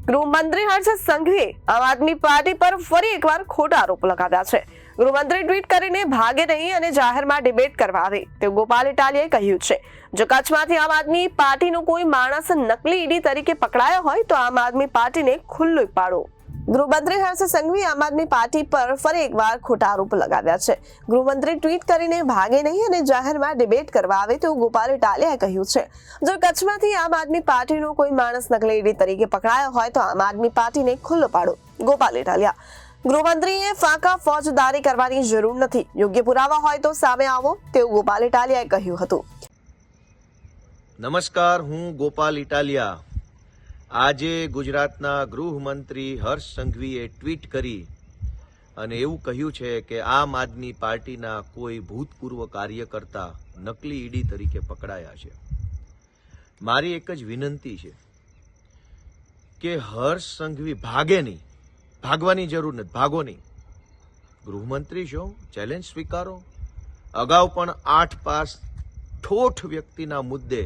ગૃહમંત્રી હર્ષ સંઘવીએ આમ આદમી પાર્ટી પર ફરી એકવાર ખોટા આરોપ લગાવ્યા છે. ગૃહમંત્રી ટ્વીટ કરીને ભાગે નહીં અને જાહેરમાં ડિબેટ કરવા આવે તેવું ગોપાલ ઇટાલિયાએ કહ્યું છે. જો કચ્છમાંથી આમ આદમી પાર્ટીનો કોઈ માણસ નકલી ઈડી તરીકે પકડાયો હોય તો આમ આદમી પાર્ટીને ખુલ્લું પાડો. ગૃહમંત્રી હર્ષ સંઘવીએ આમ આદમી પાર્ટી પર ફરી એકવાર ખોટા આરોપ લગાવ્યા છે. ગૃહમંત્રી ટ્વીટ કરીને ભાગે નહીં અને જાહેરમાં ડિબેટ કરવા આવે તેવું ગોપાલ ઇટાલિયાએ કહ્યું છે. જો કચ્છમાંથી આમ આદમી પાર્ટીનો કોઈ માણસ નકલી ઈડી તરીકે પકડાયો હોય તો આમ આદમી પાર્ટીને ખુલ્લો પાડો. ગોપાલ ઇટાલિયા. ગૃહમંત્રીએ ફાંકા ફોજદારી કરવાની જરૂર નથી, યોગ્ય પુરાવા હોય તો સામે આવો તેવું ગોપાલ ઇટાલિયાએ કહ્યું હતું. નમસ્કાર, હું ગોપાલ ઇટાલિયા. આજે ગુજરાતના ગૃહમંત્રી હર્ષ સંઘવીએ ટ્વીટ કરી અને એવું કહ્યું છે કે આમ આદમી પાર્ટીના કોઈ ભૂતપૂર્વ કાર્યકર્તા નકલી ઈડી તરીકે પકડાયા છે. મારી એક જ વિનંતી છે કે હર્ષ સંઘવી ભાગે નહીં, ભાગવાની જરૂર નથી, ભાગો નહીં. ગૃહમંત્રી છો, ચેલેન્જ સ્વીકારો. અગાઉ પણ 8 પાસ ઠોઠ વ્યક્તિના મુદ્દે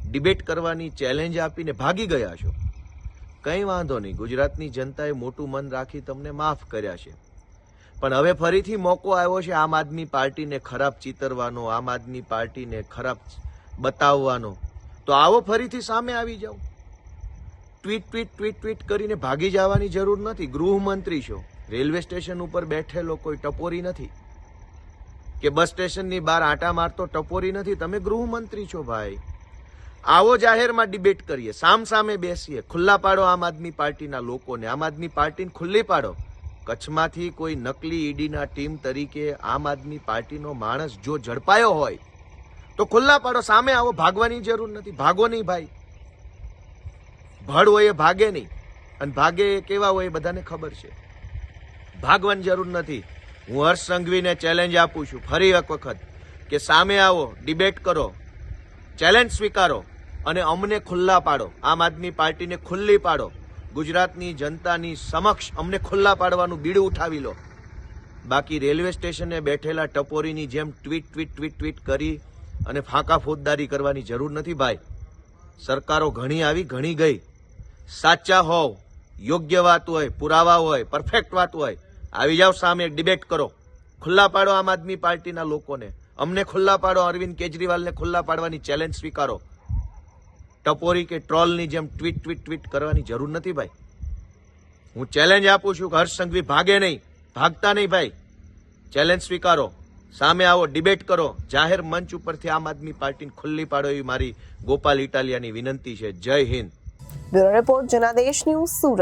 ડિબેટ કરવાની ચેલેન્જ આપીને ભાગી ગયા છો. કંઈ વાંધો નહીં, ગુજરાતની જનતાએ મોટું મન રાખી તમને માફ કર્યા છે. પણ હવે ફરીથી મોકો આવ્યો છે આમ આદમી પાર્ટીને ખરાબ ચિતરવાનો, આમ આદમી પાર્ટીને ખરાબ બતાવવાનો. તો આવો ફરીથી સામે આવી જાઓ. ટ્વીટ ટ્વીટ ટ્વીટ ટ્વીટ કરીને ભાગી જવાની જરૂર નથી. ગૃહમંત્રી છો, રેલવે સ્ટેશન ઉપર બેઠેલો કોઈ ટપોરી નથી કે બસ સ્ટેશનની બહાર આંટા મારતો ટપોરી નથી. તમે ગૃહમંત્રી છો ભાઈ. આવો જાહેરમાં ડિબેટ કરીએ, સામે બેસીએ, ખુલ્લા પાડો આમ આદમી પાર્ટીના લોકોને, આમ આદમી પાર્ટીને ખુલ્લી પાડો. કચ્છમાંથી કોઈ નકલી ઈડીના ટીમ તરીકે આમ આદમી પાર્ટીનો માણસ જો ઝડપાયો હોય તો ખુલ્લા પાડો, સામે આવો. ભાગવાની જરૂર નથી, ભાગો નહીં ભાઈ. ભડ હોય એ ભાગે નહીં, અને ભાગે કેવા હોય એ બધાને ખબર છે. ભાગવાની જરૂર નથી. હું હર્ષ સંઘવીને ચેલેન્જ આપું છું ફરી એક વખત કે સામે આવો, ડિબેટ કરો, ચેલેન્જ સ્વીકારો અને અમને ખુલ્લા પાડો. આમ આદમી પાર્ટીને ખુલ્લી પાડો. ગુજરાતની જનતાની સમક્ષ અમને ખુલ્લા પાડવાનું બીડું ઉઠાવી લો. બાકી રેલવે સ્ટેશને બેઠેલા ટપોરીની જેમ ટ્વીટ ટ્વીટ ટ્વીટ ટ્વીટ કરી અને ફાંકા ફોજદારી કરવાની જરૂર નથી ભાઈ. સરકારો ઘણી આવી, ઘણી ગઈ. સાચા હોવ, યોગ્ય વાત હોય, પુરાવા હોય, પરફેક્ટ વાત હોય, આવી જાઓ સામે, ડિબેટ કરો. ખુલ્લા પાડો આમ આદમી પાર્ટીના લોકોને, અમને ખુલ્લા પાડો. અરવિંદ કેજરીવાલને ખુલ્લા પાડવાની ચેલેન્જ સ્વીકારો. ટપોરી કે ટ્રોલની જેમ ટ્વીટ ટ્વીટ ટ્વીટ કરવાની જરૂર નથી ભાઈ. હું ચેલેન્જ આપું છું કે હર્ષ સંઘવી ભાગે નહીં, ભાગતા નહીં ભાઈ. ચેલેન્જ સ્વીકારો, સામે આવો, ડિબેટ કરો. જાહેર મંચ ઉપરથી આમ આદમી પાર્ટીને ખુલ્લી પાડો એવી મારી ગોપાલ ઇટાલિયાની વિનંતી છે. જય Hind. Bureau report, Janadesh news, Surat.